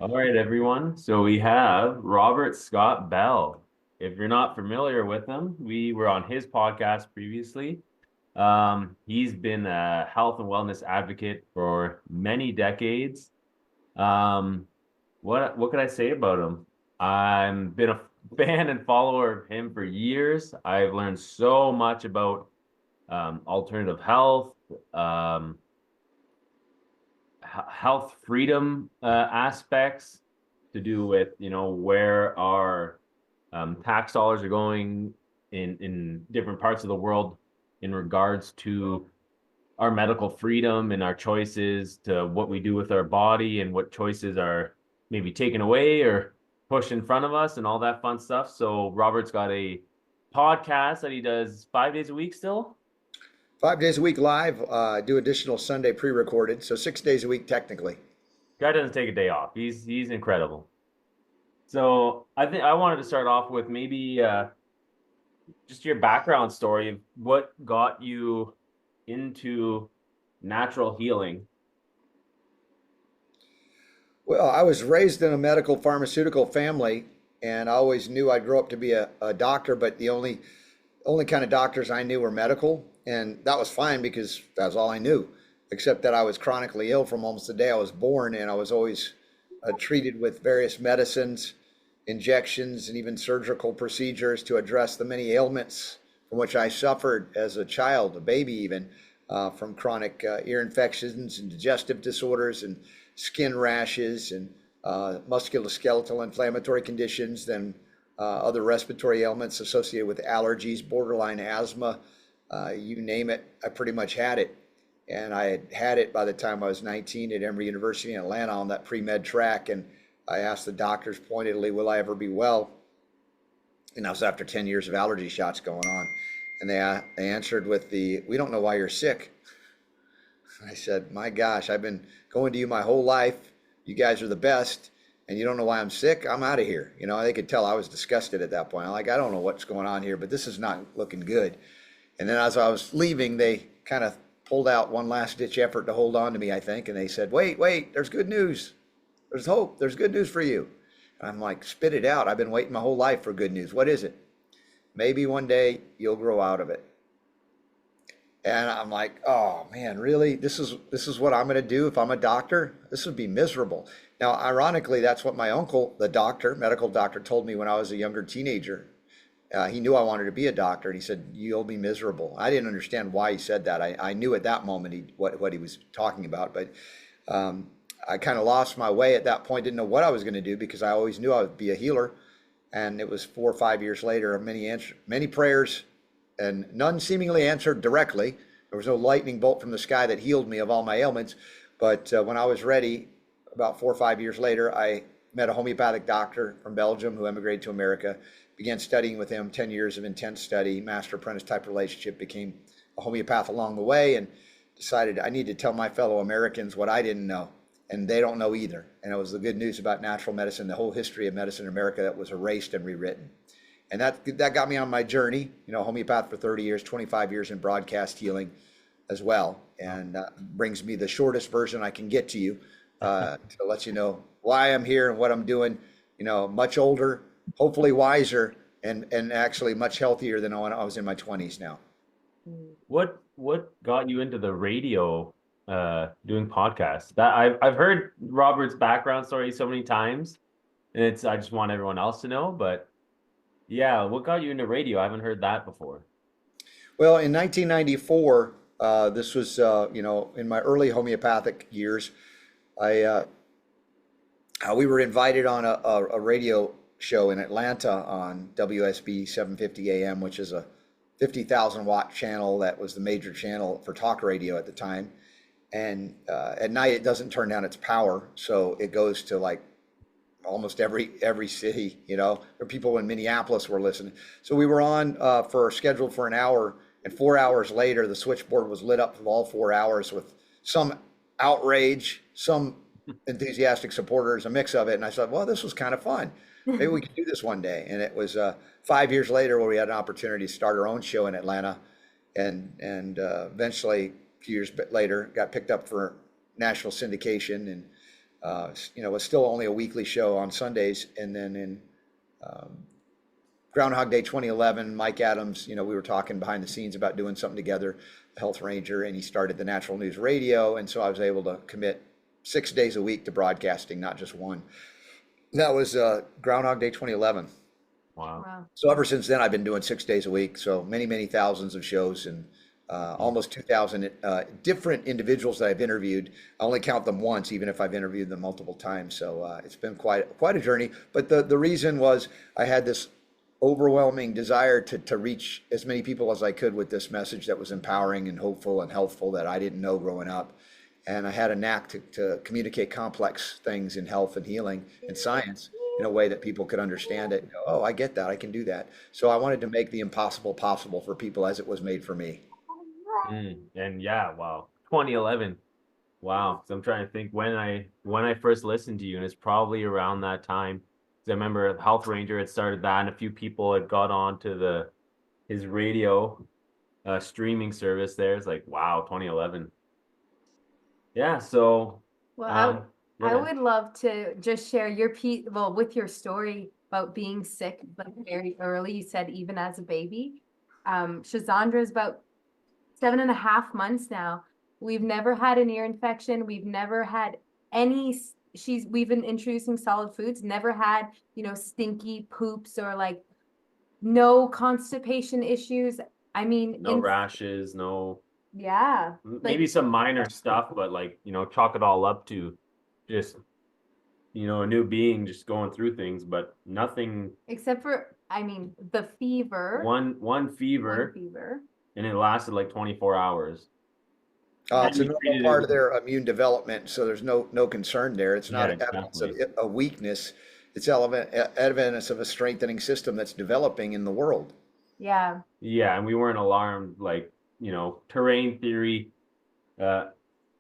All right, everyone. So we have Robert Scott Bell. If you're not familiar with him, we were on his podcast previously. He's been a health and wellness advocate for many decades. Um, what could I say about him? I've been a fan and follower of him for years. I've learned so much about alternative health, um, health freedom aspects to do with where our tax dollars are going in different parts of the world in regards to our medical freedom and our choices to what we do with our body and what choices are maybe taken away or pushed in front of us and all that fun stuff. So Robert's got a podcast that he does 5 days a week still. 5 days a week live, do additional Sunday pre-recorded, so 6 days a week technically. Guy doesn't take a day off. He's incredible. So I think I wanted to start off with maybe just your background story of what got you into natural healing. Well, I was raised in a medical pharmaceutical family, and I always knew I'd grow up to be a doctor, but the only kind of doctors I knew were medical, and that was fine because that's all I knew, except that I was chronically ill from almost the day I was born, and I was always treated with various medicines, injections, and even surgical procedures to address the many ailments from which I suffered as a child, a baby even, from chronic ear infections and digestive disorders and skin rashes and musculoskeletal inflammatory conditions, then other respiratory ailments associated with allergies, borderline asthma, you name it, I pretty much had it. And I had it by the time I was 19 at Emory University in Atlanta on that pre-med track. And I asked the doctors pointedly, will I ever be well? And that was after 10 years of allergy shots going on. And they answered with we don't know why you're sick. I said, my gosh, I've been going to you my whole life. You guys are the best. And you don't know why I'm sick? I'm out of here. They could tell I was disgusted at that point. I'm like, I don't know what's going on here, but this is not looking good. And then as I was leaving, they kind of pulled out one last ditch effort to hold on to me, I think. And they said, wait, there's good news. There's hope. There's good news for you. And I'm like, spit it out. I've been waiting my whole life for good news. What is it? Maybe one day you'll grow out of it. And I'm like, oh man, really? This is what I'm going to do if I'm a doctor? This would be miserable. Now, ironically, that's what my uncle, the doctor, medical doctor, told me when I was a younger teenager. He knew I wanted to be a doctor, and he said, "You'll be miserable." I didn't understand why he said that. I knew at that moment what he was talking about, but I kind of lost my way at that point. Didn't know what I was going to do because I always knew I would be a healer. And it was 4 or 5 years later, many prayers, and none seemingly answered directly. There was no lightning bolt from the sky that healed me of all my ailments. But when I was ready, about 4 or 5 years later, I met a homeopathic doctor from Belgium who emigrated to America, began studying with him, 10 years of intense study, master apprentice type relationship, became a homeopath along the way, and decided I need to tell my fellow Americans what I didn't know. And they don't know either. And it was the good news about natural medicine, the whole history of medicine in America that was erased and rewritten. And that got me on my journey, homeopath for 30 years, 25 years in broadcast healing as well. And brings me the shortest version I can get to you to let you know why I'm here and what I'm doing. Much older, hopefully wiser, and actually much healthier than when I was in my 20s now. What got you into the radio doing podcasts? That I've heard Robert's background story so many times, and I just want everyone else to know, but yeah, what got you into radio? I haven't heard that before. Well, in 1994, this was, in my early homeopathic years, I we were invited on a radio show in Atlanta on WSB 750 AM, which is a 50,000 watt channel that was the major channel for talk radio at the time. And at night, it doesn't turn down its power, so it goes to like almost every city. There are people in Minneapolis were listening. So we were on scheduled for an hour, and 4 hours later, the switchboard was lit up for all 4 hours with some outrage, some enthusiastic supporters, a mix of it. And I said, well, this was kind of fun. Maybe we could do this one day. And it was 5 years later where we had an opportunity to start our own show in Atlanta, and eventually, a few years later, got picked up for national syndication, and was still only a weekly show on Sundays. And then in um, Groundhog Day 2011, Mike Adams, we were talking behind the scenes about doing something together, the Health Ranger, and he started the Natural News Radio. And so I was able to commit 6 days a week to broadcasting, not just one. That was Groundhog Day 2011. Wow. Wow. So ever since then, I've been doing 6 days a week. So many, many thousands of shows and almost 2,000 different individuals that I've interviewed. I only count them once, even if I've interviewed them multiple times. So it's been quite a journey. But the reason was I had this overwhelming desire to reach as many people as I could with this message that was empowering and hopeful and healthful that I didn't know growing up. And I had a knack to communicate complex things in health and healing and science in a way that people could understand it and go, oh, I get that. I can do that. So I wanted to make the impossible possible for people as it was made for me. And yeah, wow. 2011. Wow. So I'm trying to think when I first listened to you, and it's probably around that time. Because I remember Health Ranger had started that, and a few people had got on to his radio streaming service there. It's like, wow, 2011. Yeah, so Well, I yeah. would love to just share your piece, well, with your story about being sick, like very early. You said even as a baby. Shazandra's about 7.5 months now. We've never had an ear infection. We've never had any. We've been introducing solid foods. Never had, stinky poops or like no constipation issues. I mean, No rashes, no, yeah, maybe some minor stuff, but like, chalk it all up to just, a new being just going through things, but nothing. Except for, I mean, the fever. One fever, and it lasted like 24 hours. It's a normal part of their immune development, so there's no concern there. It's not evidence of a weakness. It's evidence of a strengthening system that's developing in the world. Yeah. Yeah, and we weren't alarmed, like, terrain theory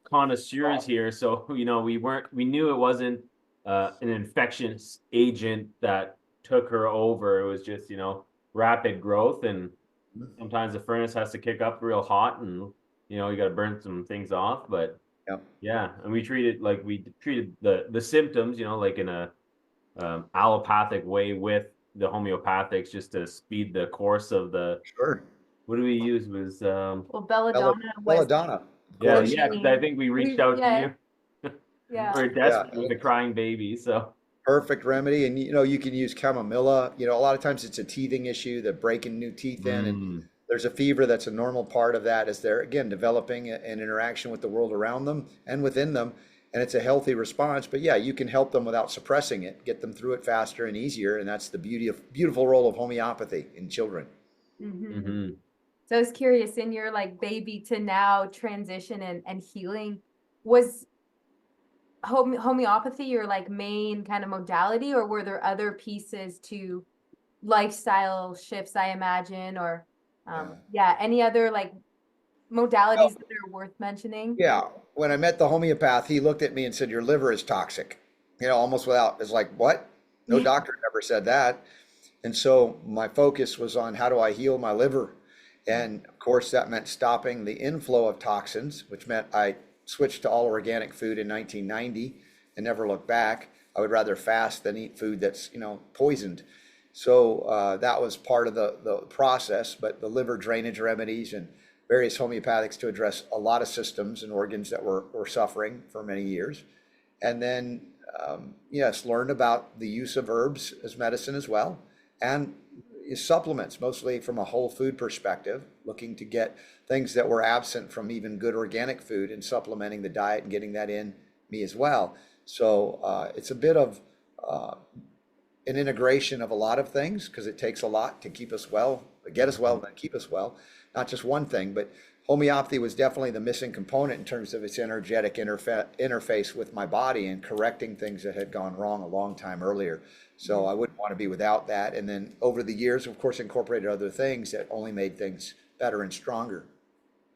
connoisseurs here. So, we knew it wasn't an infectious agent that took her over. It was just, rapid growth, and sometimes the furnace has to kick up real hot, and you got to burn some things off. But yeah, and we treated the symptoms, like in a allopathic way with the homeopathics, just to speed the course of the. Sure. What do we use? Was belladonna. Belladonna. Yeah, because I think we reached out to you. Yeah. We're desperate with a crying baby, so. Perfect remedy. And you can use chamomilla. A lot of times it's a teething issue, the breaking new teeth in, and there's a fever that's a normal part of that as they're, again, developing an interaction with the world around them and within them. And it's a healthy response. But yeah, you can help them without suppressing it, get them through it faster and easier. And that's the beautiful role of homeopathy in children. So I was curious, in your like baby to now transition and healing, was homeopathy your like main kind of modality, or were there other pieces to lifestyle shifts, I imagine, or any other like modalities that are worth mentioning? Yeah, when I met the homeopath, he looked at me and said, "Your liver is toxic." Almost without, it's like, what? No doctor ever said that. And so my focus was on how do I heal my liver? And of course, that meant stopping the inflow of toxins, which meant I switched to all organic food in 1990 and never looked back. I would rather fast than eat food that's, poisoned. So that was part of the process, but the liver drainage remedies and various homeopathics to address a lot of systems and organs that were suffering for many years. And then, learned about the use of herbs as medicine as well, and supplements, mostly from a whole food perspective, looking to get things that were absent from even good organic food and supplementing the diet and getting that in me as well. So it's a bit of an integration of a lot of things, because it takes a lot to keep us well, get us well, and keep us well. Not just one thing, but homeopathy was definitely the missing component in terms of its energetic interface with my body and correcting things that had gone wrong a long time earlier. So I wouldn't want to be without that. And then over the years, of course, incorporated other things that only made things better and stronger.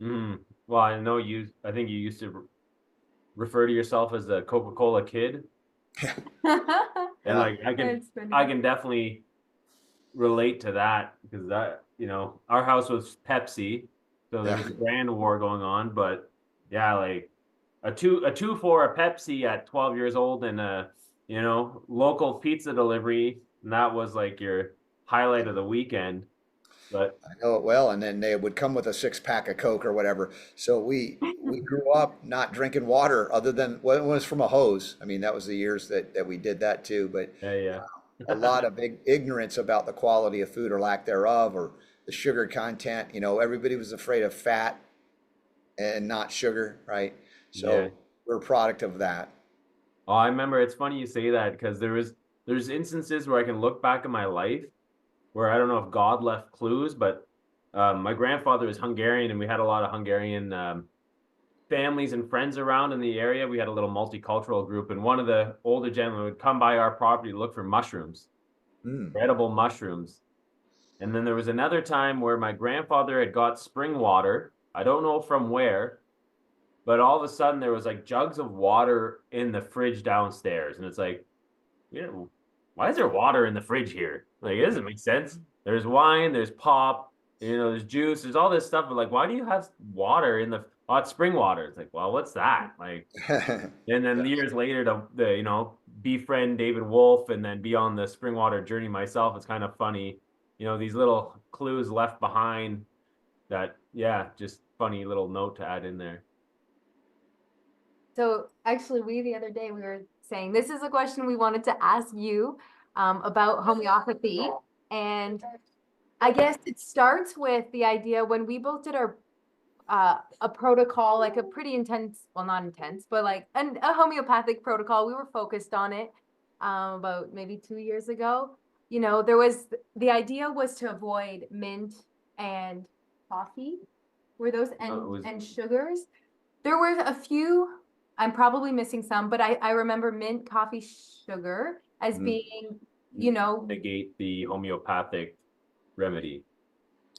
Well, I think you used to refer to yourself as a Coca-Cola kid. And like I can definitely relate to that, because that, our house was Pepsi, so there was a brand war going on. But yeah, like a two for a Pepsi at 12 years old and a, you know, local pizza delivery. And that was like your highlight of the weekend. But I know it well. And then they would come with a six pack of Coke or whatever. So we grew up not drinking water other than when it was from a hose. I mean, that was the years that we did that too. But yeah, a lot of big ignorance about the quality of food or lack thereof, or the sugar content. You know, everybody was afraid of fat and not sugar, right? yeah. So we're a product of that. Oh, I remember it's funny you say that because there's instances where I can look back in my life where I don't know if God left clues, but my grandfather is Hungarian and we had a lot of Hungarian families and friends around in the area. We had a little multicultural group, and one of the older gentlemen would come by our property to look for mushrooms, Mm. edible mushrooms. And then there was another time where my grandfather had got spring water. I don't know from where, but all of a sudden there was like jugs of water in the fridge downstairs. And it's like, you know, why is there water in the fridge here? Like, it doesn't make sense. There's wine, there's pop, you know, there's juice, there's all this stuff. But like, why do you have water in the hot spring water? It's like, well, what's that? Like, and then years later to you know, befriend David Wolf and then be on the spring water journey myself, it's kind of funny. You know, these little clues left behind that, yeah, just funny little note to add in there. So actually, the other day we were saying this is a question we wanted to ask you about homeopathy, and I guess it starts with the idea when we both did our a protocol, like a pretty intense, well, not intense, but like a homeopathic protocol. We were focused on it about maybe 2 years ago. You know, there was the idea was to avoid mint and coffee, were those and sugars. There were a few. I'm probably missing some, but I remember mint, coffee, sugar as being, you know, negate the homeopathic remedy.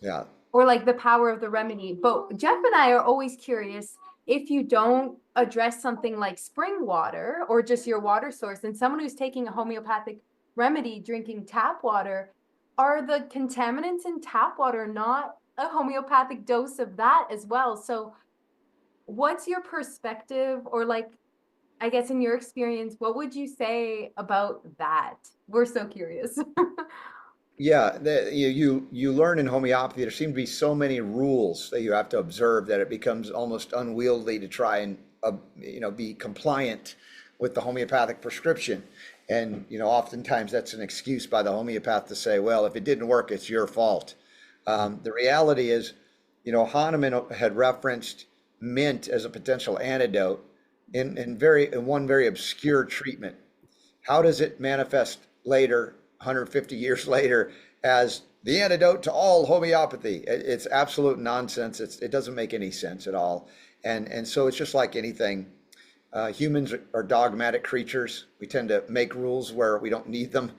Yeah. or like the power of the remedy. But Jeff and I are always curious if you don't address something like spring water or just your water source, and someone who's taking a homeopathic remedy, drinking tap water, are the contaminants in tap water not a homeopathic dose of that as well? So what's your perspective, or like, I guess in your experience, what would you say about that? We're so curious. Yeah, you learn in homeopathy there seem to be so many rules that you have to observe that it becomes almost unwieldy to try and you know, be compliant with the homeopathic prescription. And you know, oftentimes that's an excuse by the homeopath to say, well, if it didn't work, it's your fault. The reality is, you know, Hahnemann had referenced mint as a potential antidote in one very obscure treatment. How does it manifest later, 150 years later, as the antidote to all homeopathy? It's absolute nonsense. It doesn't make any sense at all. And so it's just like anything. Humans are dogmatic creatures. We tend to make rules where we don't need them.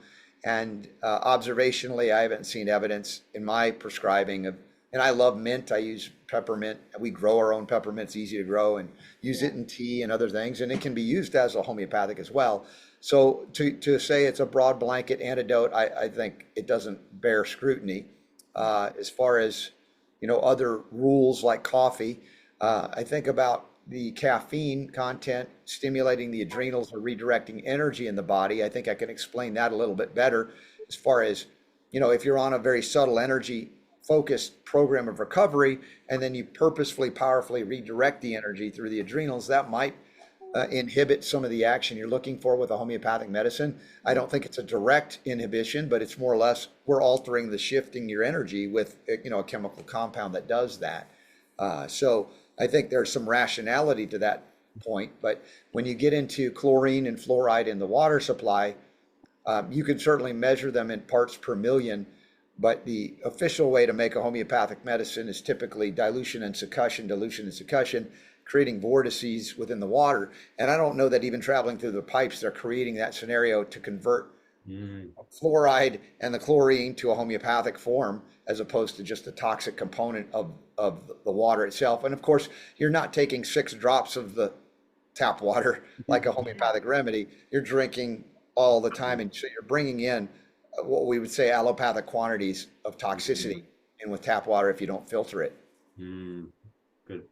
And observationally, I haven't seen evidence in my prescribing of, and I love mint. I use peppermint. We grow our own peppermint. It's easy to grow and use it in tea and other things. And it can be used as a homeopathic as well. So to say it's a broad blanket antidote, I think it doesn't bear scrutiny. As far as, you know, other rules like coffee, I think about the caffeine content stimulating the adrenals or redirecting energy in the body. I think I can explain that a little bit better as far as, you know, if you're on a very subtle energy focused program of recovery and then you purposefully, powerfully redirect the energy through the adrenals, that might inhibit some of the action you're looking for with a homeopathic medicine. I don't think it's a direct inhibition, but it's more or less we're altering the shifting your energy with, you know, a chemical compound that does that. So I think there's some rationality to that point. But when you get into chlorine and fluoride in the water supply, you can certainly measure them in parts per million. But the official way to make a homeopathic medicine is typically dilution and succussion, creating vortices within the water. And I don't know that even traveling through the pipes, they're creating that scenario to convert fluoride and the chlorine to a homeopathic form, as opposed to just a toxic component of the water itself. And of course, you're not taking 6 drops of the tap water like a homeopathic remedy. You're drinking all the time. And so you're bringing in what we would say allopathic quantities of toxicity in with tap water if you don't filter it. Good.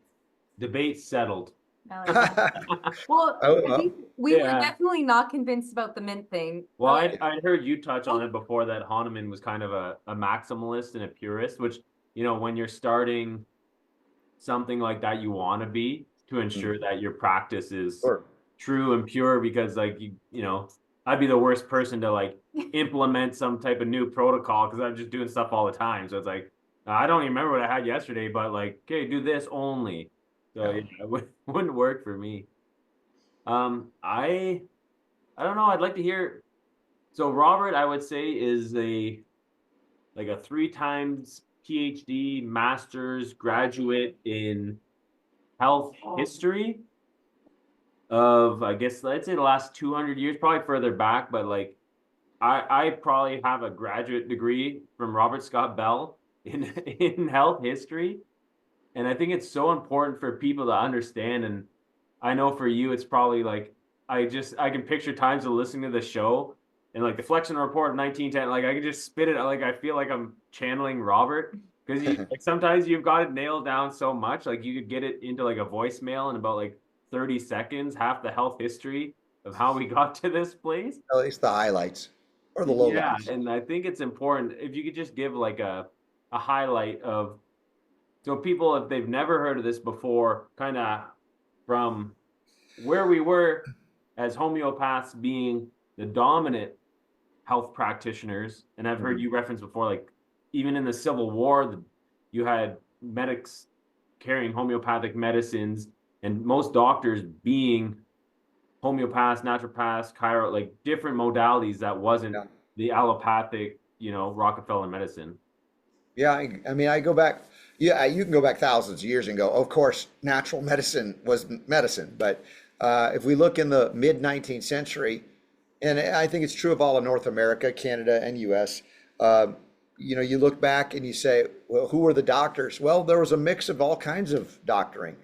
Debate settled. I like that. Well, I Oh, think we were Yeah. definitely not convinced about the mint thing. Well, So I'd heard you touch on it before that Hahnemann was kind of a maximalist and a purist, which, when you're starting something like that, you want to be to ensure that your practice is sure. true and pure because like I'd be the worst person to like implement some type of new protocol because I'm just doing stuff all the time. So it's like I don't even remember what I had yesterday, but like, okay, do this only. So Yeah. yeah, it wouldn't work for me. I don't know. I'd like to hear. So Robert, I would say, is a 3 times PhD master's graduate in health history of, I guess, let's say the last 200 years, probably further back, but like I probably have a graduate degree from Robert Scott Bell in in health history. And I think it's so important for people to understand. And I know for you, it's probably like I can picture times of listening to the show and like the Flexion Report of 1910. Like I can just spit it. Like I feel like I'm channeling Robert because like sometimes you've got it nailed down so much. Like you could get it into like a voicemail in about like 30 seconds, half the health history of how we got to this place. At least the highlights or the Yeah, lowlights. and I think it's important if you could just give like a highlight of so people, if they've never heard of this before, kind of from where we were as homeopaths being the dominant health practitioners, and I've heard Mhm. you reference before, like even in the Civil War, you had medics carrying homeopathic medicines, and most doctors being homeopaths, naturopaths, chiro, like different modalities that wasn't Yeah. the allopathic, Rockefeller medicine. Yeah, I mean, I go back, yeah, you can go back thousands of years and go, of course, natural medicine was medicine. But if we look in the mid 19th century, and I think it's true of all of North America, Canada, and US, you look back and you say, well, who were the doctors? Well, there was a mix of all kinds of doctoring,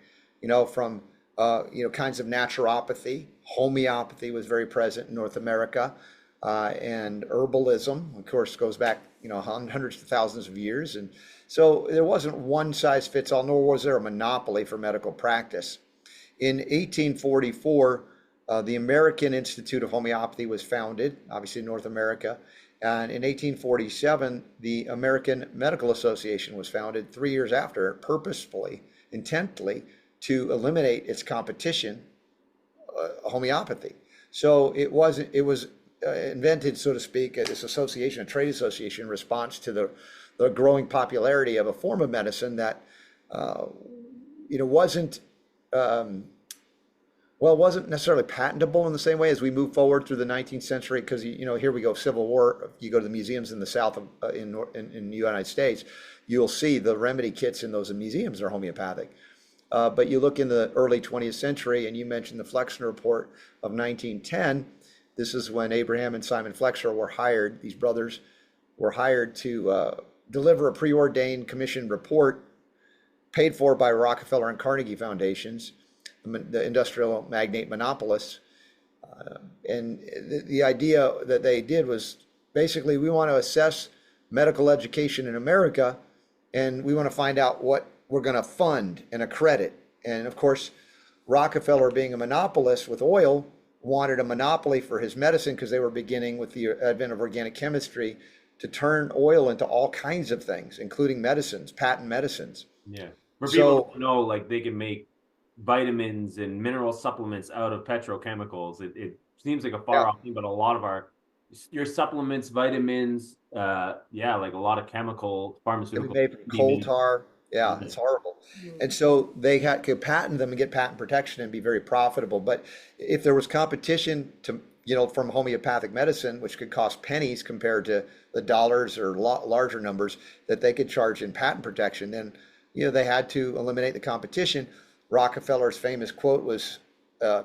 from, kinds of naturopathy. Homeopathy was very present in North America. And herbalism, of course, goes back, hundreds of thousands of years. And so there wasn't one size fits all, nor was there a monopoly for medical practice. In 1844, the American Institute of Homeopathy was founded, obviously in North America. And in 1847, the American Medical Association was founded 3 years after, purposefully, intently, to eliminate its competition, homeopathy. So it was invented, so to speak, this association, a trade association, in response to the growing popularity of a form of medicine that, wasn't, wasn't necessarily patentable in the same way as we move forward through the 19th century. Because, here we go, Civil War, you go to the museums in the South of, in the United States, you'll see the remedy kits in those museums are homeopathic. But you look in the early 20th century, and you mentioned the Flexner Report of 1910. This is when Abraham and Simon Flexner were hired. These brothers were hired to deliver a preordained commissioned report paid for by Rockefeller and Carnegie foundations, the industrial magnate monopolists. And the idea that they did was basically, we want to assess medical education in America, and we want to find out what we're going to fund and accredit. And of course, Rockefeller, being a monopolist with oil, wanted a monopoly for his medicine because they were beginning with the advent of organic chemistry to turn oil into all kinds of things, including medicines, patent medicines. Yeah. For people So to know, like they can make vitamins and mineral supplements out of petrochemicals. It seems like a yeah, far off thing, but a lot of your supplements, vitamins, yeah, like a lot of chemical it was pharmaceutical made from can be coal made. tar. Yeah, Yeah. it's horrible. Mm. And so they could patent them and get patent protection and be very profitable. But if there was competition to, from homeopathic medicine, which could cost pennies compared to the dollars or larger numbers that they could charge in patent protection, then, they had to eliminate the competition. Rockefeller's famous quote was,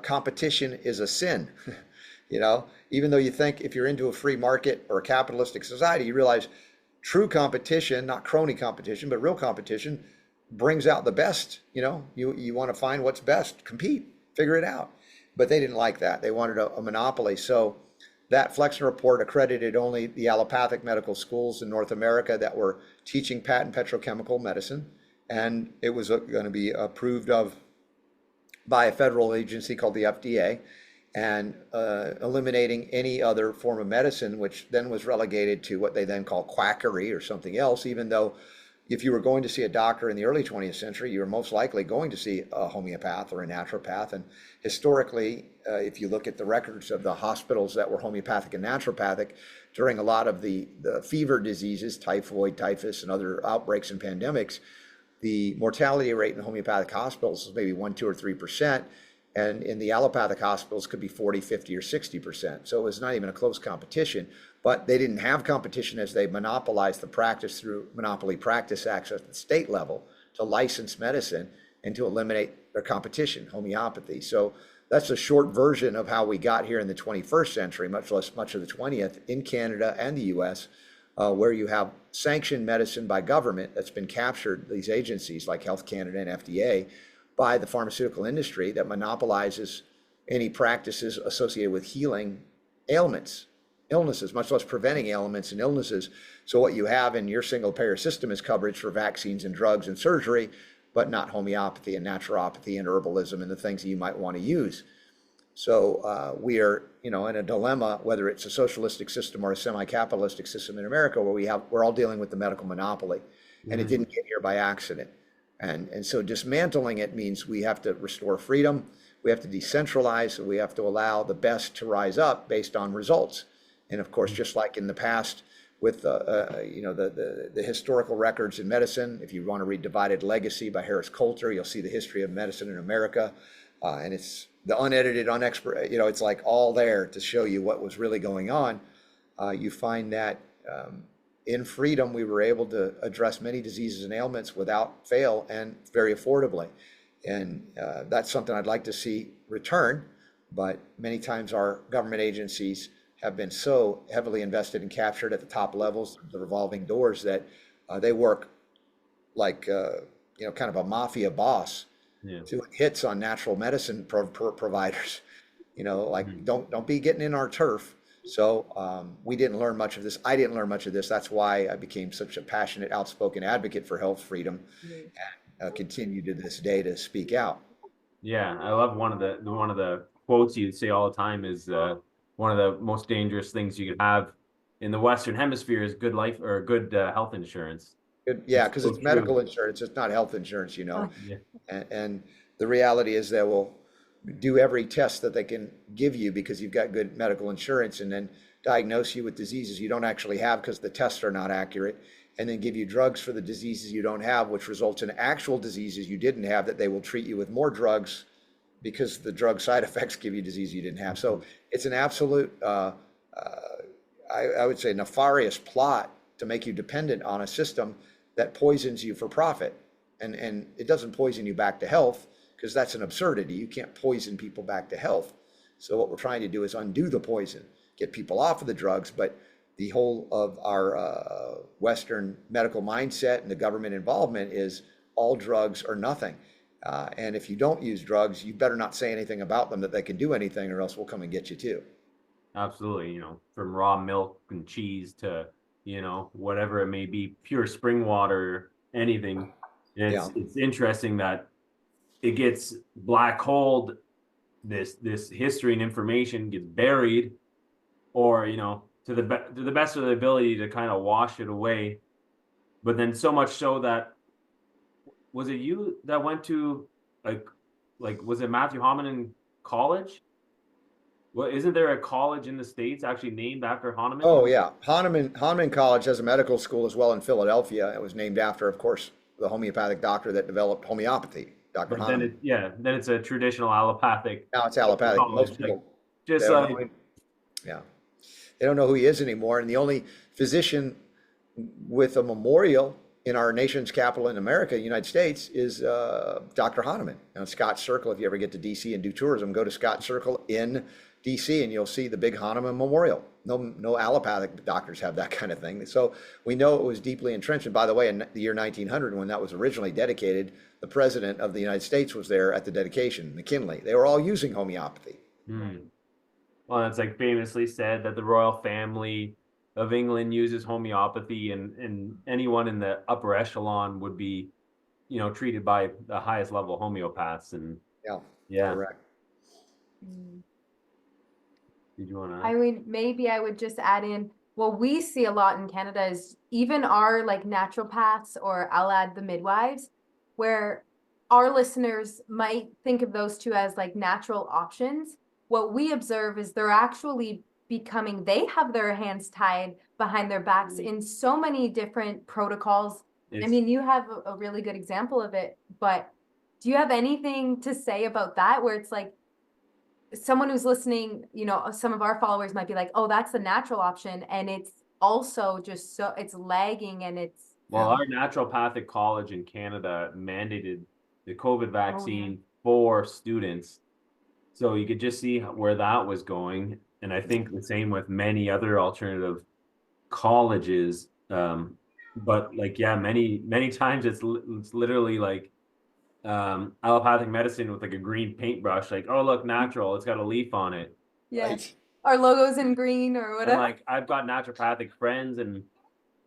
competition is a sin. Even though you think if you're into a free market or a capitalistic society, you realize true competition, not crony competition, but real competition, brings out the best. You want to find what's best, compete, figure it out. But they didn't like that. They wanted a monopoly. So that Flexner Report accredited only the allopathic medical schools in North America that were teaching patent petrochemical medicine. And it was going to be approved of by a federal agency called the FDA, and eliminating any other form of medicine, which then was relegated to what they then call quackery or something else, even though if you were going to see a doctor in the early 20th century, you were most likely going to see a homeopath or a naturopath. And historically, if you look at the records of the hospitals that were homeopathic and naturopathic, during a lot of the fever diseases, typhoid, typhus, and other outbreaks and pandemics, the mortality rate in the homeopathic hospitals was maybe 1, 2, or 3%. And in the allopathic hospitals could be 40, 50, or 60%. So it was not even a close competition. But they didn't have competition as they monopolized the practice through Monopoly Practice Acts at the state level to license medicine and to eliminate their competition, homeopathy. So that's a short version of how we got here in the 21st century, much less much of the 20th, in Canada and the US, where you have sanctioned medicine by government that's been captured, these agencies like Health Canada and FDA, by the pharmaceutical industry that monopolizes any practices associated with healing ailments, illnesses, much less preventing ailments and illnesses. So what you have in your single payer system is coverage for vaccines and drugs and surgery, but not homeopathy and naturopathy and herbalism and the things that you might want to use. So we are, in a dilemma, whether it's a socialistic system or a semi-capitalistic system in America, where we're all dealing with the medical monopoly, and it didn't get here by accident. And so dismantling it means we have to restore freedom, we have to decentralize, we have to allow the best to rise up based on results. And of course, just like in the past with the historical records in medicine, if you want to read Divided Legacy by Harris Coulter, you'll see the history of medicine in America. And it's the unedited, it's like all there to show you what was really going on. You find that in freedom, we were able to address many diseases and ailments without fail and very affordably. And that's something I'd like to see return. But many times our government agencies have been so heavily invested and captured at the top levels, the revolving doors, that they work like, kind of a mafia boss, doing hits on natural medicine providers, don't be getting in our turf. So we didn't learn much of this. I didn't learn much of this. That's why I became such a passionate, outspoken advocate for health freedom, and continue to this day to speak out. Yeah, I love one of the quotes you say all the time is one of the most dangerous things you can have in the Western Hemisphere is good life or good health insurance. Good, yeah, because it's medical insurance. It's not health insurance, Yeah. And the reality is they will do every test that they can give you because you've got good medical insurance, and then diagnose you with diseases you don't actually have because the tests are not accurate, and then give you drugs for the diseases you don't have, which results in actual diseases you didn't have that they will treat you with more drugs because the drug side effects give you disease you didn't have. So it's an absolute, I would say, nefarious plot to make you dependent on a system that poisons you for profit. And it doesn't poison you back to health, because that's an absurdity. You can't poison people back to health. So what we're trying to do is undo the poison, get people off of the drugs. But the whole of our Western medical mindset and the government involvement is all drugs or nothing. And if you don't use drugs, you better not say anything about them that they can do anything, or else we'll come and get you too. Absolutely. From raw milk and cheese to, whatever it may be, pure spring water, anything. And it's interesting that it gets black holed, this history and information gets buried, or to the best of the ability to kind of wash it away. But then so much so that, was it you that went to like was it Matthew Hahnemann College? Well, isn't there a college in the States actually named after Hahnemann? Oh yeah, Hahnemann College has a medical school as well in Philadelphia. It was named after, of course, the homeopathic doctor that developed homeopathy, Dr. Hahnemann. Then it's a traditional allopathic. Now it's allopathic. College. Most people, Just they like, they don't know who he is anymore. And the only physician with a memorial in our nation's capital in America, United States, is Dr. Hahnemann. Now, Scott Circle, if you ever get to DC and do tourism, go to Scott Circle in DC and you'll see the big Hahnemann Memorial. No allopathic doctors have that kind of thing. So we know it was deeply entrenched. And by the way, in the year 1900, when that was originally dedicated, the president of the United States was there at the dedication, McKinley. They were all using homeopathy. Well, it's like famously said that the royal family of England uses homeopathy, and anyone in the upper echelon would be, treated by the highest level homeopaths. And Yeah. Correct. Mm. Did you want I to? mean, maybe I would just add in, what we see a lot in Canada is even our like naturopaths, or I'll add the midwives, where our listeners might think of those two as like natural options. What we observe is they're actually becoming, they have their hands tied behind their backs in so many different protocols. I mean, you have a really good example of it, but do you have anything to say about that, where it's like, someone who's listening, you know, some of our followers might be like, oh, that's the natural option, and it's also just so it's lagging, and it's Well, our naturopathic college in Canada mandated the COVID vaccine for students. So you could just see where that was going. And I think the same with many other alternative colleges. But like, yeah, many times it's literally like allopathic medicine with like a green paintbrush, like, oh, look, natural, it's got a leaf on it. yeah, Right. our logos in green or And whatever. like, I've got naturopathic friends, and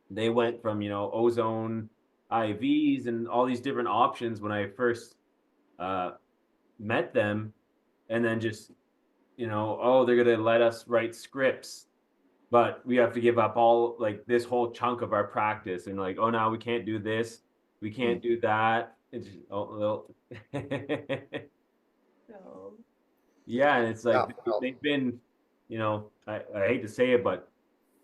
they went from, ozone IVs and all these different options when I first met them, and then just, oh, they're gonna let us write scripts, but we have to give up all like this whole chunk of our practice, and like, oh, now we can't do this, we can't do that. It's just, oh, So, yeah, and it's Yeah. like they've been, I hate to say it, but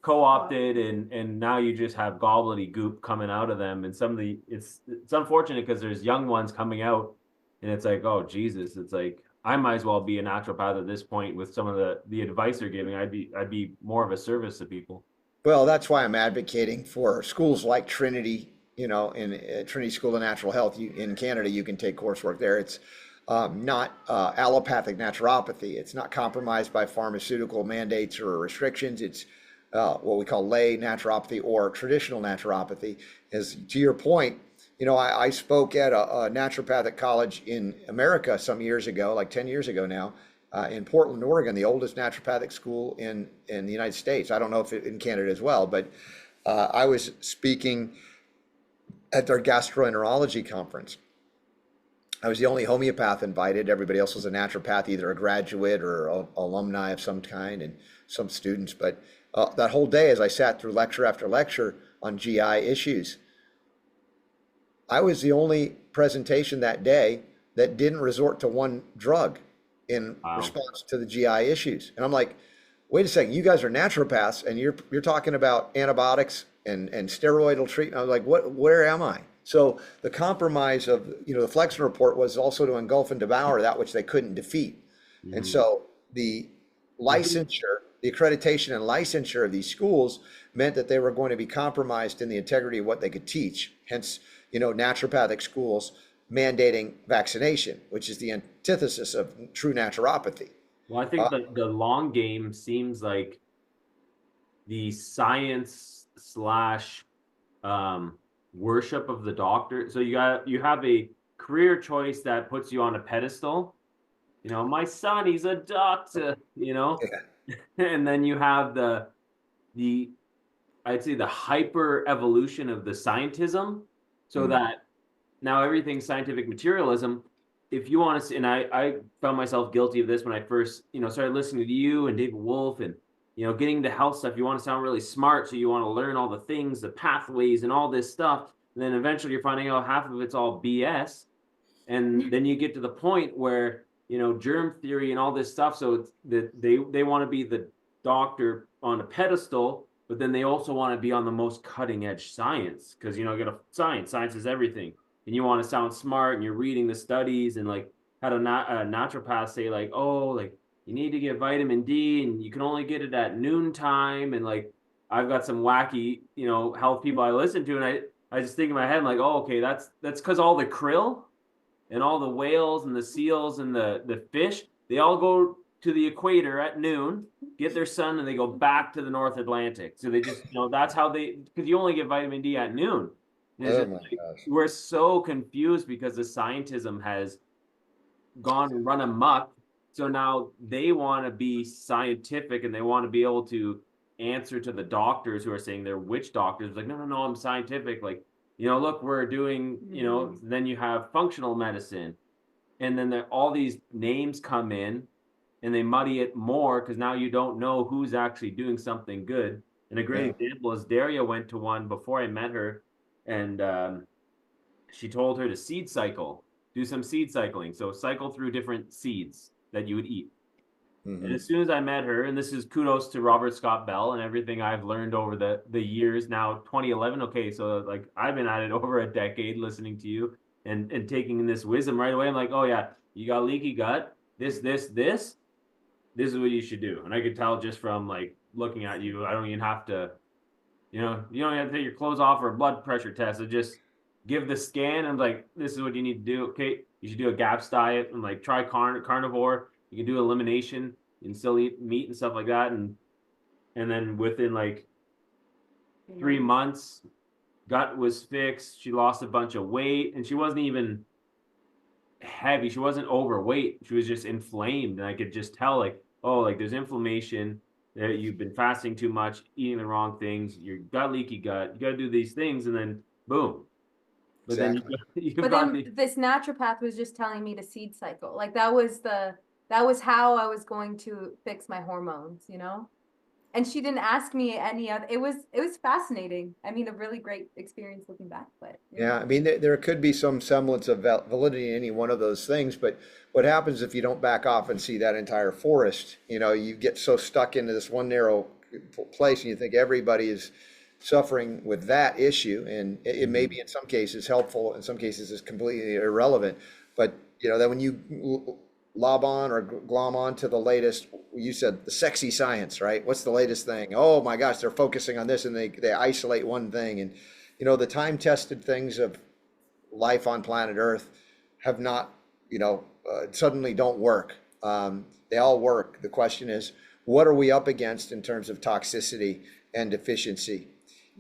co-opted, and now you just have gobbledygook coming out of them, and some of the it's unfortunate because there's young ones coming out, and it's like, oh Jesus, it's like I might as well be a naturopath at this point with some of the advice they're giving. I'd be more of a service to people. Well, that's why I'm advocating for schools like Trinity, in Trinity School of Natural Health. In Canada, you can take coursework there. It's not allopathic naturopathy. It's not compromised by pharmaceutical mandates or restrictions. It's what we call lay naturopathy or traditional naturopathy. As to your point, I spoke at a naturopathic college in America some years ago, like 10 years ago now, in Portland, Oregon, the oldest naturopathic school in the United States. I don't know if in Canada as well, but I was speaking at their gastroenterology conference. I was the only homeopath invited. Everybody else was a naturopath, either a graduate or alumni of some kind, and some students. But that whole day, as I sat through lecture after lecture on GI issues, I was the only presentation that day that didn't resort to one drug in Wow. response to the GI issues. And I'm like, wait a second, you guys are naturopaths and you're talking about antibiotics and steroidal treatment. I was like, where am I? So the compromise of, the Flexner report was also to engulf and devour that which they couldn't defeat. And so the licensure, the accreditation and licensure of these schools meant that they were going to be compromised in the integrity of what they could teach. Hence, naturopathic schools mandating vaccination, which is the antithesis of true naturopathy. Well, I think the long game seems like the science slash worship of the doctor. So you have a career choice that puts you on a pedestal. My son, he's a doctor, Yeah. and then you have the I'd say the hyper evolution of the scientism, so that now everything's scientific materialism. If you want to see, and I found myself guilty of this when I first, started listening to you and David Wolf, and, getting into health stuff. You want to sound really smart, so you want to learn all the things, the pathways and all this stuff. And then eventually you're finding out half of it's all BS. And then you get to the point where, germ theory and all this stuff. So it's that they want to be the doctor on a pedestal, but then they also want to be on the most cutting edge science, because, you get a science is everything. And you want to sound smart, and you're reading the studies, and like had a naturopath say like, oh, like you need to get vitamin D, and you can only get it at noontime. And like, I've got some wacky, health people I listen to, and I just think in my head, I'm like, oh, okay, that's because all the krill and all the whales and the seals and the fish, they all go to the equator at noon, get their sun, and they go back to the North Atlantic. So they just, that's how because you only get vitamin D at noon. Oh my gosh. We're so confused because the scientism has gone and run amok. So now they want to be scientific, and they want to be able to answer to the doctors who are saying they're witch doctors. Like, no, I'm scientific. Like, look, we're doing, then you have functional medicine. and then all these names come in and they muddy it more because now you don't know who's actually doing something good. And a great example is Dariya went to one before I met her, and she told her to seed cycle, do some seed cycling. So cycle through different seeds that you would eat. And as soon as I met her, and this is kudos to Robert Scott Bell and everything I've learned over the years now, 2011. Okay, so like I've been at it over a decade listening to you and taking in this wisdom right away. I'm like, oh yeah, you got leaky gut. This is what you should do. And I could tell just from like looking at you, I don't even have to, you don't even have to take your clothes off or a blood pressure test. So just give the scan. I'm like, this is what you need to do. Okay, you should do a GAPS diet and like try carnivore. You can do elimination and still eat meat and stuff like that. And then within like 3 months, gut was fixed. She lost a bunch of weight, and she wasn't even heavy. She wasn't overweight. She was just inflamed. And I could just tell like, oh, like there's inflammation. You've been fasting too much, eating the wrong things. You got leaky gut. You got to do these things, and then boom. But Exactly. then this naturopath was just telling me to seed cycle. Like that was how I was going to fix my hormones, you know? And she didn't ask me any other. It was fascinating. I mean, a really great experience looking back, but Yeah, I mean, there could be some semblance of validity in any one of those things, but what happens if you don't back off and see that entire forest? You get so stuck into this one narrow place, and you think everybody is suffering with that issue, and it may be in some cases helpful, in some cases it's completely irrelevant. But then when you lob on or glom on to the latest, you said the sexy science, right? What's the latest thing? Oh my gosh, they're focusing on this, and they isolate one thing. And the time-tested things of life on planet Earth have not, suddenly don't work. They all work. The question is, what are we up against in terms of toxicity and deficiency?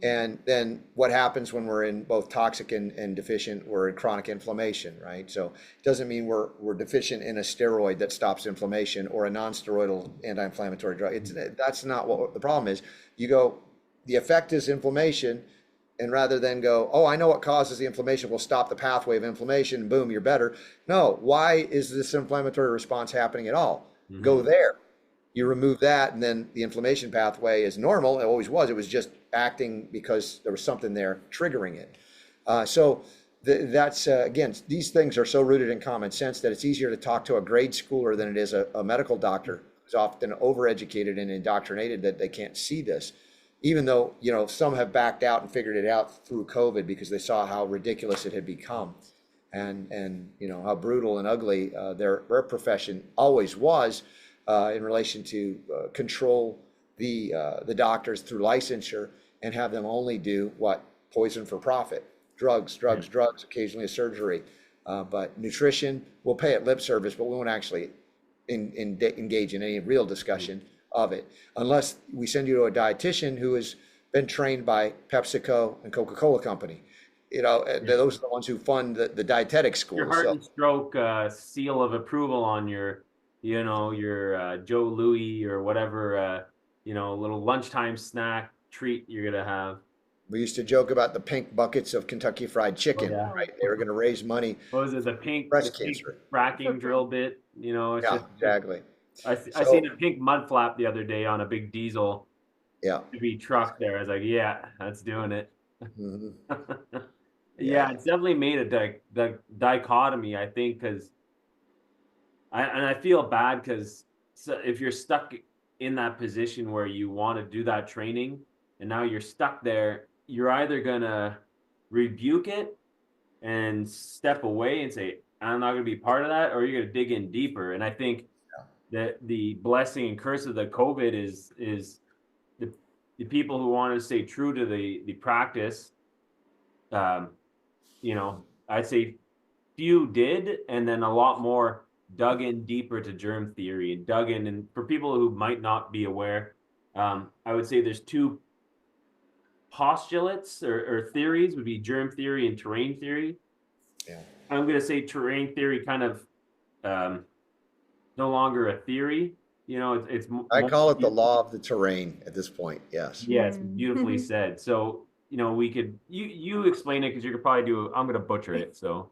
And then what happens when we're in both toxic and deficient? We're in chronic inflammation, right? So it doesn't mean we're deficient in a steroid that stops inflammation or a non-steroidal anti-inflammatory drug. That's not what the problem is. You go, the effect is inflammation, and rather than go, oh, I know what causes the inflammation, we'll stop the pathway of inflammation, boom, you're better. No, why is this inflammatory response happening at all? Go there. You remove that, and then the inflammation pathway is normal. It always was. It was just acting because there was something there triggering it. That's again, these things are so rooted in common sense that it's easier to talk to a grade schooler than it is a medical doctor who's often overeducated and indoctrinated that they can't see this. Even though some have backed out and figured it out through COVID because they saw how ridiculous it had become, and how brutal and ugly their profession always was. In relation to control the doctors through licensure and have them only do what? Poison for profit, drugs, occasionally a surgery. But nutrition, we'll pay it lip service, but we won't actually engage in any real discussion of it unless we send you to a dietitian who has been trained by PepsiCo and Coca-Cola Company. Those are the ones who fund the dietetic schools. Your heart and stroke seal of approval on your Joe Louis or whatever, little lunchtime snack treat you're going to have. We used to joke about the pink buckets of Kentucky Fried Chicken, right? They were going to raise money. What was it? The pink cancer fracking drill bit, exactly. I seen a pink mud flap the other day on a big diesel heavy truck there. I was like, yeah, that's doing it. Yeah, it's definitely made a dichotomy, I think, because I feel bad because if you're stuck in that position where you want to do that training and now you're stuck there, you're either going to rebuke it and step away and say, I'm not going to be part of that, or you're going to dig in deeper. And I think that the blessing and curse of the COVID is the people who want to stay true to the practice. I'd say few did, and then a lot more dug in deeper to germ theory and dug in. And for people who might not be aware, I would say there's two postulates or theories would be germ theory and terrain theory. Yeah. I'm going to say terrain theory kind of no longer a theory. It's I call it the law of the terrain at this point. Yes. Yeah, it's beautifully said. So, we could, you explain it because you could probably I'm going to butcher it. So.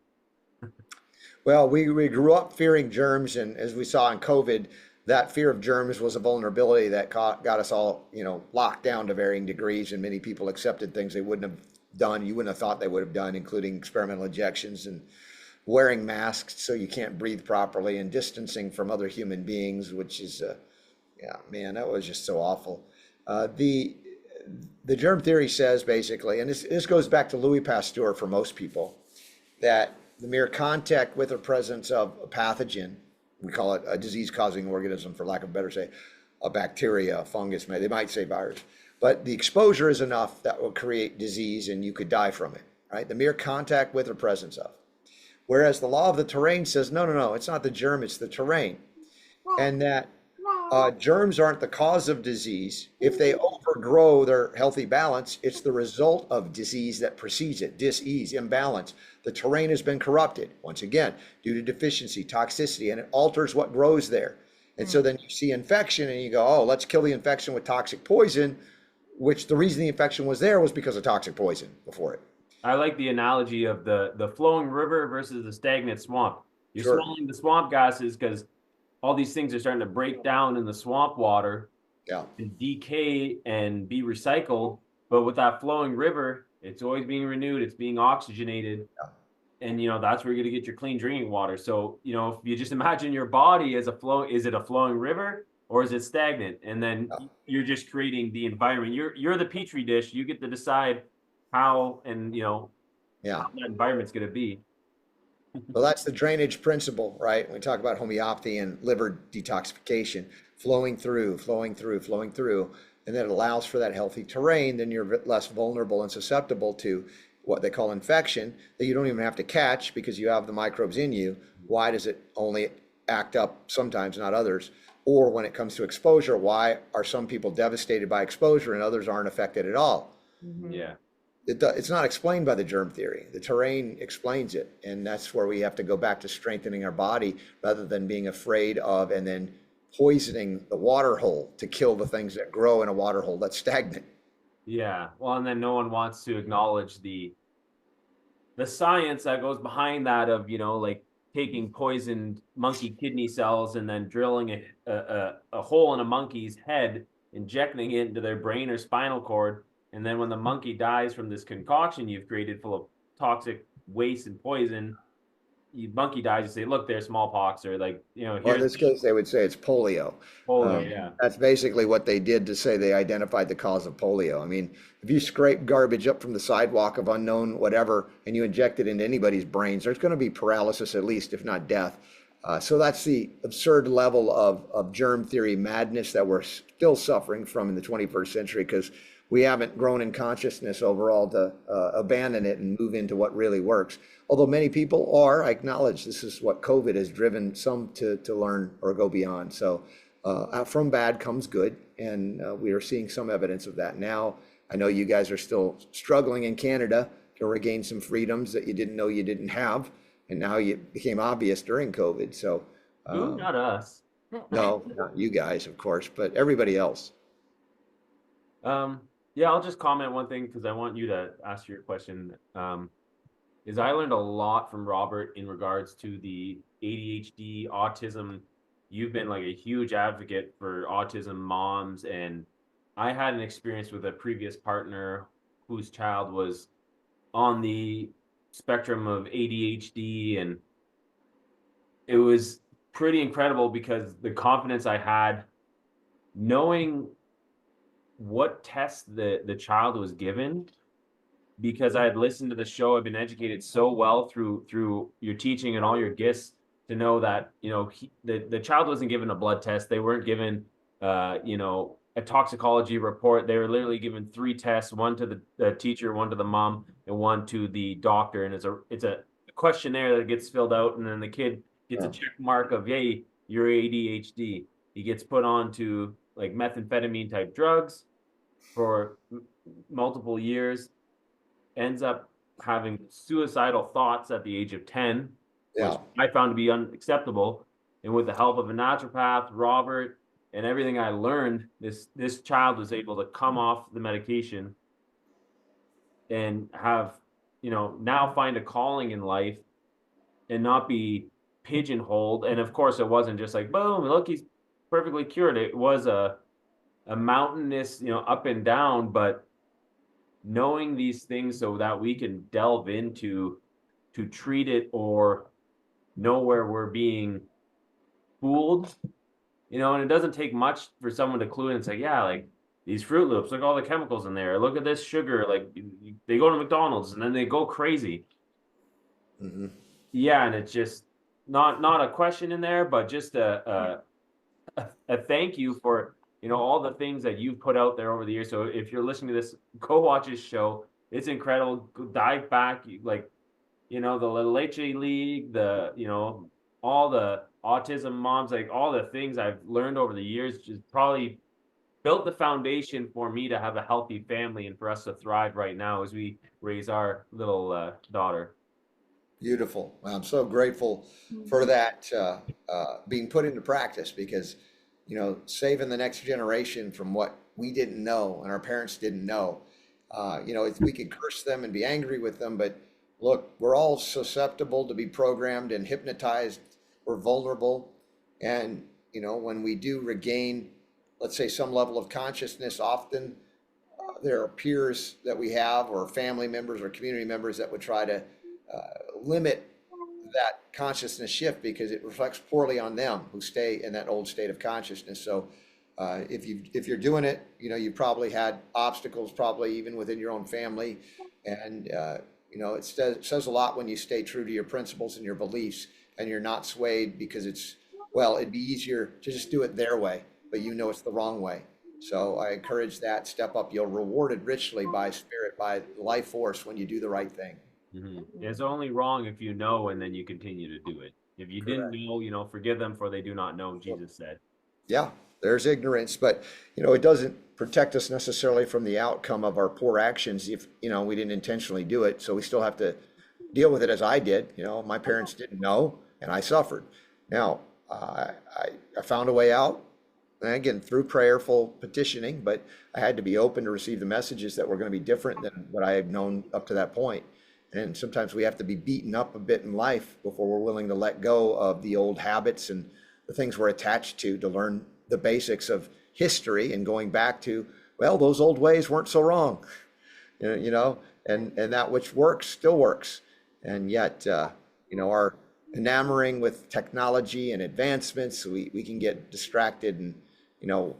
Well, we grew up fearing germs, and as we saw in COVID, that fear of germs was a vulnerability that got us all, locked down to varying degrees, and many people accepted things they wouldn't have done, you wouldn't have thought they would have done, including experimental injections and wearing masks so you can't breathe properly and distancing from other human beings, which is, yeah, man, that was just so awful. The germ theory says basically, and this goes back to Louis Pasteur for most people, that the mere contact with or presence of a pathogen, we call it a disease-causing organism, for lack of a better say, a bacteria, a fungus, they might say virus, but the exposure is enough that will create disease and you could die from it, right? The mere contact with or presence of. Whereas the law of the terrain says, no, no, no, it's not the germ, it's the terrain. And that germs aren't the cause of disease. If they overgrow their healthy balance, it's the result of disease that precedes it, dis-ease, imbalance. The terrain has been corrupted, once again, due to deficiency, toxicity, and it alters what grows there. And so then you see infection and you go, oh, let's kill the infection with toxic poison, which the reason the infection was there was because of toxic poison before it. I like the analogy of the flowing river versus the stagnant swamp. You're Sure. swallowing the swamp gases because all these things are starting to break down in the swamp water Yeah. and decay and be recycled. But with that flowing river, it's always being renewed, it's being oxygenated. Yeah. And that's where you're going to get your clean drinking water. So, if you just imagine your body as is it a flowing river or is it stagnant? And then you're just creating the environment. You're the petri dish. You get to decide how and how that environment's going to be. Well, that's the drainage principle, right? When we talk about homeopathy and liver detoxification, flowing through, flowing through, flowing through, and then it allows for that healthy terrain, then you're less vulnerable and susceptible to what they call infection that you don't even have to catch because you have the microbes in you. Why does it only act up sometimes, not others? Or when it comes to exposure, why are some people devastated by exposure and others aren't affected at all? Yeah. It's not explained by the germ theory. The terrain explains it. And that's where we have to go back to strengthening our body rather than being afraid of and then poisoning the water hole to kill the things that grow in a water hole that's stagnant. Yeah. Well, and then no one wants to acknowledge the science that goes behind that of, like taking poisoned monkey kidney cells and then drilling a hole in a monkey's head, injecting it into their brain or spinal cord. And then when the monkey dies from this concoction you've created full of toxic waste and poison, monkey dies, you say, look, there's smallpox, or like, Well, in this case, they would say it's polio. Polio, yeah. That's basically what they did to say they identified the cause of polio. I mean, if you scrape garbage up from the sidewalk of unknown whatever and you inject it into anybody's brains, there's going to be paralysis at least, if not death. So that's the absurd level of germ theory madness that we're still suffering from in the 21st century because we haven't grown in consciousness overall to abandon it and move into what really works. Although many people are, I acknowledge this is what COVID has driven some to learn or go beyond. So from bad comes good, and we are seeing some evidence of that now. I know you guys are still struggling in Canada to regain some freedoms that you didn't know you didn't have, and now it became obvious during COVID. So not us. No, not you guys, of course, but everybody else. Yeah, I'll just comment one thing because I want you to ask your question. Is I learned a lot from Robert in regards to the ADHD, autism. You've been like a huge advocate for autism moms, and I had an experience with a previous partner whose child was on the spectrum of ADHD, and it was pretty incredible because the confidence I had knowing what test the child was given, because I had listened to the show. I've been educated so well through your teaching and all your gifts to know that the child wasn't given a blood test. They weren't given a toxicology report. They were literally given 3 tests, one to the teacher, one to the mom, and one to the doctor. And it's a questionnaire that gets filled out, and then the kid gets a check mark of, hey, you're ADHD. He gets put on to like methamphetamine type drugs for multiple years, ends up having suicidal thoughts at the age of 10, which I found to be unacceptable. And with the help of a naturopath, Robert, and everything I learned, this child was able to come off the medication and have, now find a calling in life and not be pigeonholed. And of course, it wasn't just like, boom, look, he's perfectly cured. It was a mountainous, up and down, but knowing these things so that we can delve into to treat it or know where we're being fooled, and it doesn't take much for someone to clue in and say, yeah, like these Fruit Loops, look at all the chemicals in there. Look at this sugar. Like they go to McDonald's and then they go crazy. Mm-hmm. Yeah, and it's just not a question in there, but just a thank you for all the things that you've put out there over the years. So if you're listening to this, go watch his show. It's incredible. Go dive back, like the La Leche League, all the autism moms, like all the things I've learned over the years, just probably built the foundation for me to have a healthy family and for us to thrive right now as we raise our little daughter. Beautiful. Well, I'm so grateful for that being put into practice because, saving the next generation from what we didn't know and our parents didn't know. We could curse them and be angry with them, but look, we're all susceptible to be programmed and hypnotized. We're vulnerable. And, when we do regain, let's say, some level of consciousness, often there are peers that we have or family members or community members that would try to limit that consciousness shift because it reflects poorly on them who stay in that old state of consciousness. So if you're doing it, you probably had obstacles, probably even within your own family, and it says a lot when you stay true to your principles and your beliefs, and you're not swayed because it'd be easier to just do it their way, but it's the wrong way. So I encourage that. Step up. You're rewarded richly by spirit, by life force when you do the right thing. Mm-hmm. It's only wrong if you know and then you continue to do it. If you Correct. didn't know, forgive them for they do not know, Jesus said. Yeah, there's ignorance, but it doesn't protect us necessarily from the outcome of our poor actions if we didn't intentionally do it. So we still have to deal with it as I did. My parents didn't know, and I suffered. Now I found a way out, and again through prayerful petitioning, but I had to be open to receive the messages that were going to be different than what I had known up to that point. And sometimes we have to be beaten up a bit in life before we're willing to let go of the old habits and the things we're attached to learn the basics of history and going back to, well, those old ways weren't so wrong, and that which works still works. And yet, our enamoring with technology and advancements, we can get distracted and,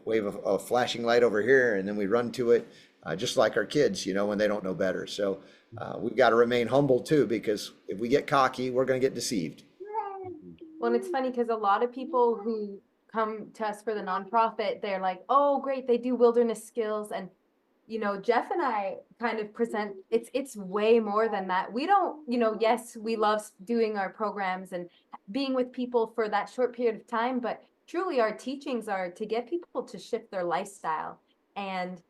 wave a flashing light over here and then we run to it, just like our kids, when they don't know better. So we've got to remain humble too, because if we get cocky, we're going to get deceived. Well, and it's funny because a lot of people who come to us for the nonprofit, they're like, oh, great, they do wilderness skills. And, Jeff and I kind of present, it's way more than that. We don't, yes, we love doing our programs and being with people for that short period of time, but truly our teachings are to get people to shift their lifestyle. And,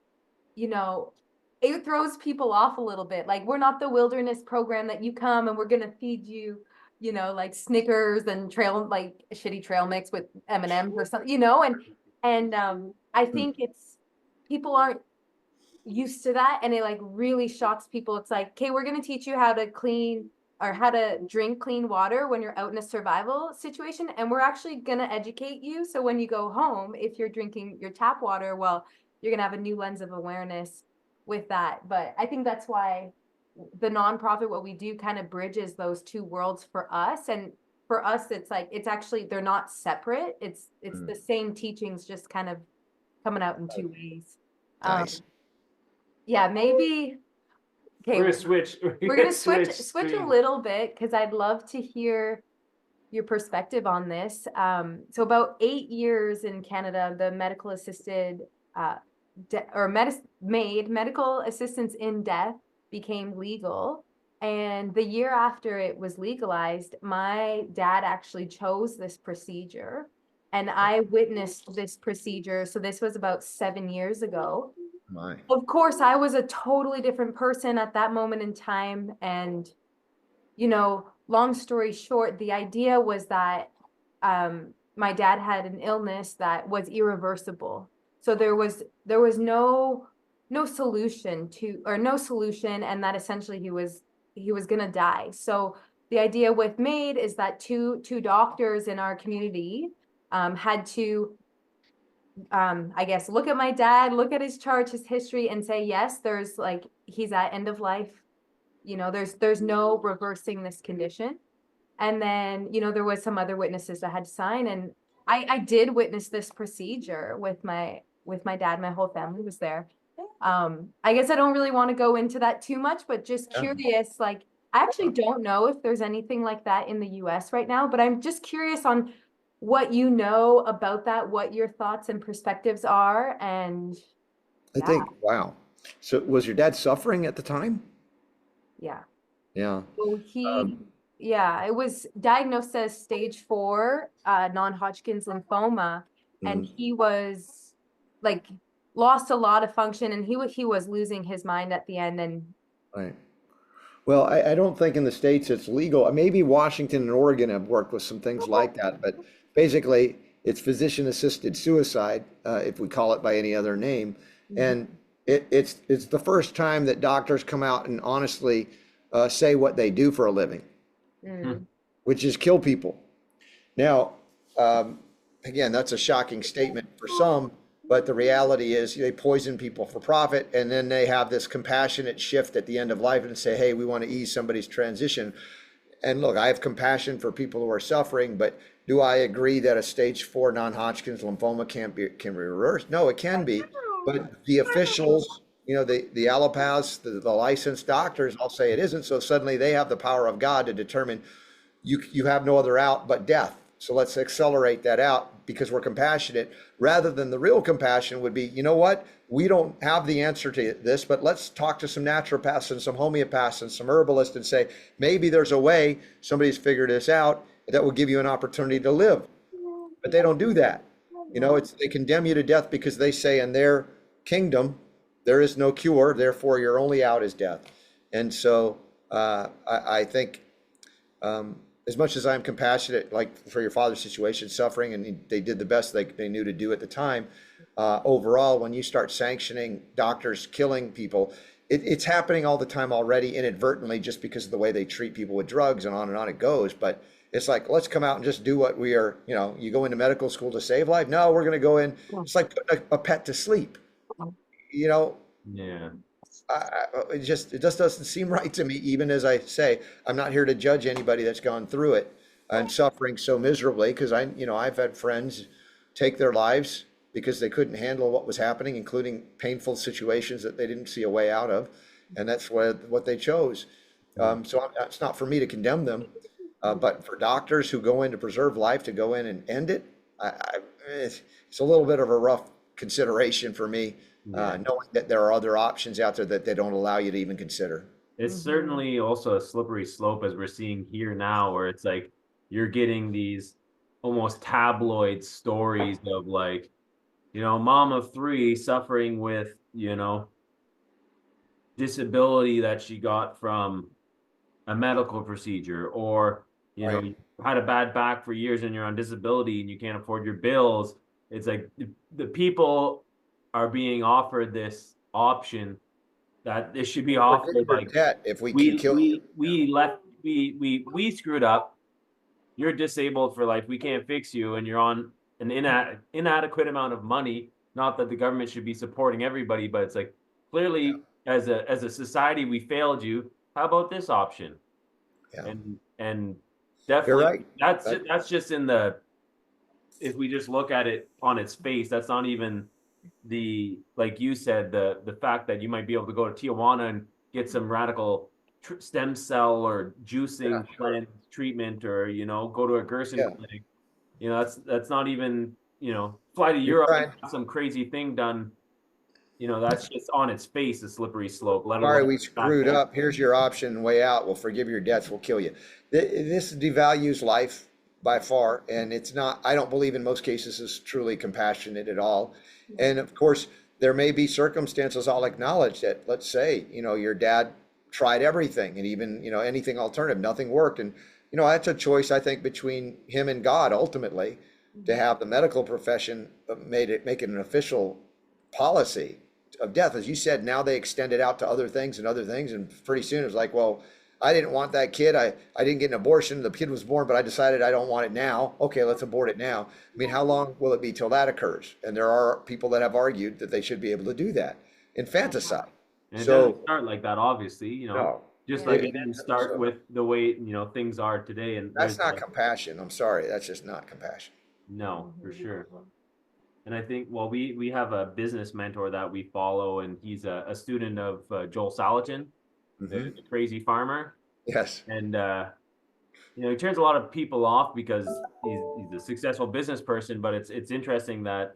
it throws people off a little bit. Like, we're not the wilderness program that you come and we're going to feed you, like Snickers and like shitty trail mix with M&Ms or something, and I think people aren't used to that. And it like really shocks people. It's like, okay, we're going to teach you how to clean or how to drink clean water when you're out in a survival situation. And we're actually going to educate you. So when you go home, if you're drinking your tap water, well, you're going to have a new lens of awareness with that. But I think that's why the nonprofit, what we do kind of bridges those two worlds for us. And for us, it's like, it's actually, they're not separate. It's the same teachings, just kind of coming out in two ways. Nice. Yeah, maybe. Okay, We're gonna switch. We're gonna switch a little bit because I'd love to hear your perspective on this. So about 8 years in Canada, the medical assisted medical assistance in death became legal. And the year after it was legalized, my dad actually chose this procedure and I witnessed this procedure. So this was about 7 years ago. Of course, I was a totally different person at that moment in time. And, long story short, the idea was that my dad had an illness that was irreversible. So there was no solution and that essentially he was going to die. So the idea with MAID is that two doctors in our community had to I guess look at my dad, look at his chart, his history, and say, yes, there's like, he's at end of life. There's no reversing this condition. And then, there was some other witnesses that had to sign. And I did witness this procedure with my dad. My whole family was there. I guess I don't really want to go into that too much, but just curious, like, I actually don't know if there's anything like that in the US right now, but I'm just curious on what you know about that, what your thoughts and perspectives are. And I think, wow. So was your dad suffering at the time? yeah. Yeah. So it was diagnosed as stage 4 non-Hodgkin's lymphoma, and he was like lost a lot of function, and he was losing his mind at the end. And Right. Well, I don't think in the States it's legal. Maybe Washington and Oregon have worked with some things like that, but basically it's physician-assisted suicide, if we call it by any other name. And it's the first time that doctors come out and honestly say what they do for a living, which is kill people. Now, again, that's a shocking statement for some, but the reality is they poison people for profit, and then they have this compassionate shift at the end of life and say, hey, we want to ease somebody's transition. And look, I have compassion for people who are suffering, but do I agree that a stage 4 non-Hodgkin's lymphoma can be reversed? No, it can be, but the officials, the allopaths, the licensed doctors all say it isn't. So suddenly they have the power of God to determine you have no other out but death. So let's accelerate that out because we're compassionate, rather than the real compassion would be, you know what? We don't have the answer to this, but let's talk to some naturopaths and some homeopaths and some herbalists and say, maybe there's a way, somebody's figured this out, that will give you an opportunity to live. But they don't do that. They condemn you to death because they say in their kingdom, there is no cure, therefore your only out is death. And so I think, as much as I'm compassionate, like for your father's situation, suffering, and they did the best they knew to do at the time, overall, when you start sanctioning doctors killing people, it's happening all the time already inadvertently, just because of the way they treat people with drugs, and on it goes. But it's like, let's come out and just do what we are, you go into medical school to save life. No, we're going to go in. It's like putting a pet to sleep, Yeah. it just doesn't seem right to me. Even as I say, I'm not here to judge anybody that's gone through it and suffering so miserably, because I've had friends take their lives because they couldn't handle what was happening, including painful situations that they didn't see a way out of, and that's what they chose. So it's not for me to condemn them, but for doctors who go in to preserve life to go in and end it, it's a little bit of a rough consideration for me. Knowing that there are other options out there that they don't allow you to even consider. It's certainly also a slippery slope, as we're seeing here now, where it's like you're getting these almost tabloid stories of like, mom of 3 suffering with, disability that she got from a medical procedure, or, you had a bad back for years and you're on disability and you can't afford your bills. It's like the people are being offered this option that this should be offered like, if we can kill you. We screwed up, you're disabled for life, we can't fix you, and you're on an inadequate amount of money. Not that the government should be supporting everybody, but it's like, clearly as a society we failed you. How about this option? And definitely that's just in the, if we just look at it on its face, that's not even the, like you said, the fact that you might be able to go to Tijuana and get some radical stem cell or juicing plant treatment, or go to a Gerson clinic. That's not even, fly to Europe and have some crazy thing done. That's just on its face a slippery slope. Sorry, we screwed up. Here's your option, way out. We'll forgive your debts. We'll kill you. This devalues life by far, and it's not. I don't believe in most cases is truly compassionate at all. And of course, there may be circumstances, I'll acknowledge that. Let's say your dad tried everything, and even anything alternative, nothing worked, and that's a choice, I think, between him and God ultimately, to have the medical profession make it an official policy of death. As you said, now they extend it out to other things, and pretty soon it's like, well, I didn't want that kid. I didn't get an abortion. The kid was born, but I decided I don't want it now. Okay, let's abort it now. I mean, how long will it be till that occurs? And there are people that have argued that they should be able to do that. Infanticide. And it So, doesn't start like that, obviously, no, just Yeah. like it didn't start so with the way, things are today. And that's there's not compassion. I'm sorry. That's just not compassion. no, for sure. And I think, well, we have a business mentor that we follow, and he's a student of Joel Salatin, Mhm. the crazy farmer. Yes. And he turns a lot of people off because he's a successful business person, but it's interesting that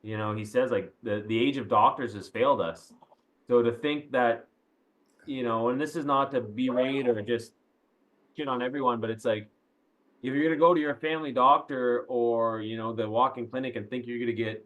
he says like the age of doctors has failed us. So to think that and this is not to berate or just shit on everyone, but it's like if you're gonna go to your family doctor or the walk-in clinic and think you're gonna get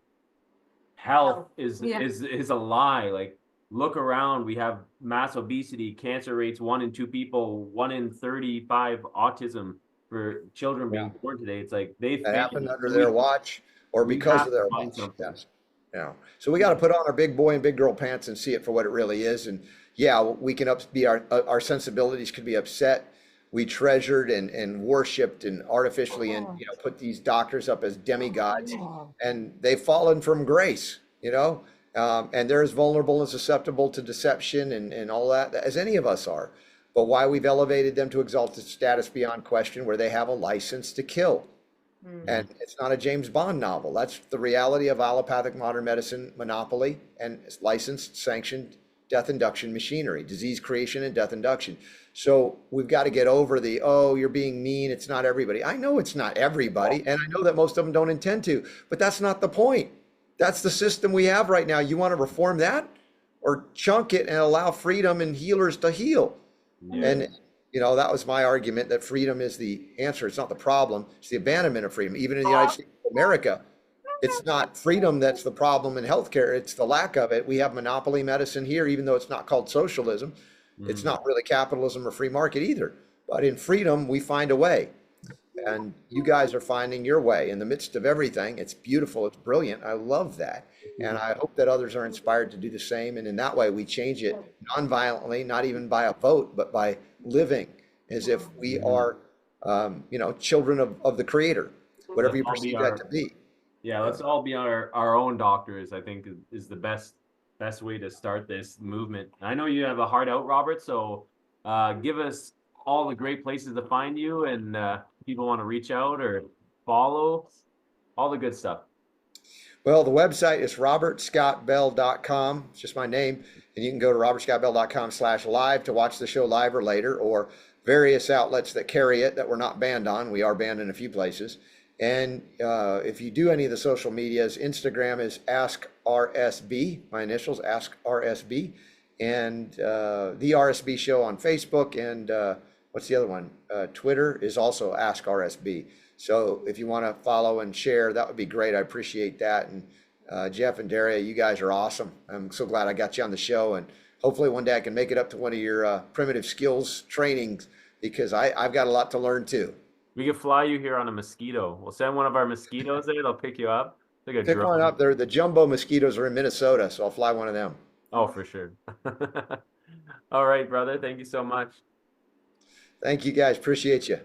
health Yeah. is a lie. Like, look around, we have mass obesity, cancer rates, 1 in 2 people, 1 in 35 autism for children being born today. It's like they That failed. happened under their watch or we because have of their to find watch. something. Yes. Yeah. So we got to put on our big boy and big girl pants and see it for what it really is. And yeah, we can be our sensibilities could be upset. We treasured and worshipped and artificially and put these doctors up as demigods, and they've fallen from grace. And they're as vulnerable and susceptible to deception and all that as any of us are. But why we've elevated them to exalted status beyond question, where they have a license to kill. And it's not a James Bond novel. That's the reality of allopathic modern medicine monopoly and licensed, sanctioned death induction machinery, disease creation and death induction. So we've got to get over you're being mean. It's not everybody. I know it's not everybody. And I know that most of them don't intend to, but that's not the point. That's the system we have right now. You want to reform that or chunk it and allow freedom and healers to heal? Yeah. And that was my argument, that freedom is the answer. It's not the problem. It's the abandonment of freedom. Even in the United States of America, it's not freedom that's the problem in healthcare. It's the lack of it. We have monopoly medicine here, even though it's not called socialism. It's not really capitalism or free market either. But in freedom, we find a way. And you guys are finding your way in the midst of everything. It's beautiful. It's brilliant. I love that. And I hope that others are inspired to do the same. And in that way, we change it non-violently, not even by a vote, but by living as if we are, children of the Creator, whatever you perceive that to be. Yeah, let's all be our own doctors, I think is the best way to start this movement. I know you have a heart out, Robert, so give us all the great places to find you, and people want to reach out or follow, all the good stuff. Well, the website is robertscottbell.com. It's just my name. And you can go to robertscottbell.com/live to watch the show live or later, or various outlets that carry it that we're not banned on. We are banned in a few places. And if you do any of the social medias, Instagram is AskRSB, my initials, AskRSB, and the RSB show on Facebook, and what's the other one? Twitter is also AskRSB. So if you want to follow and share, that would be great. I appreciate that. And Jeff and Dariya, you guys are awesome. I'm so glad I got you on the show, and hopefully one day I can make it up to one of your primitive skills trainings, because I've got a lot to learn too. We could fly you here on a mosquito. We'll send one of our mosquitoes there. They'll pick you up. Like a Pick drone. one up. The jumbo mosquitoes are in Minnesota, so I'll fly one of them. Oh, for sure. All right, brother. Thank you so much. Thank you guys. Appreciate you.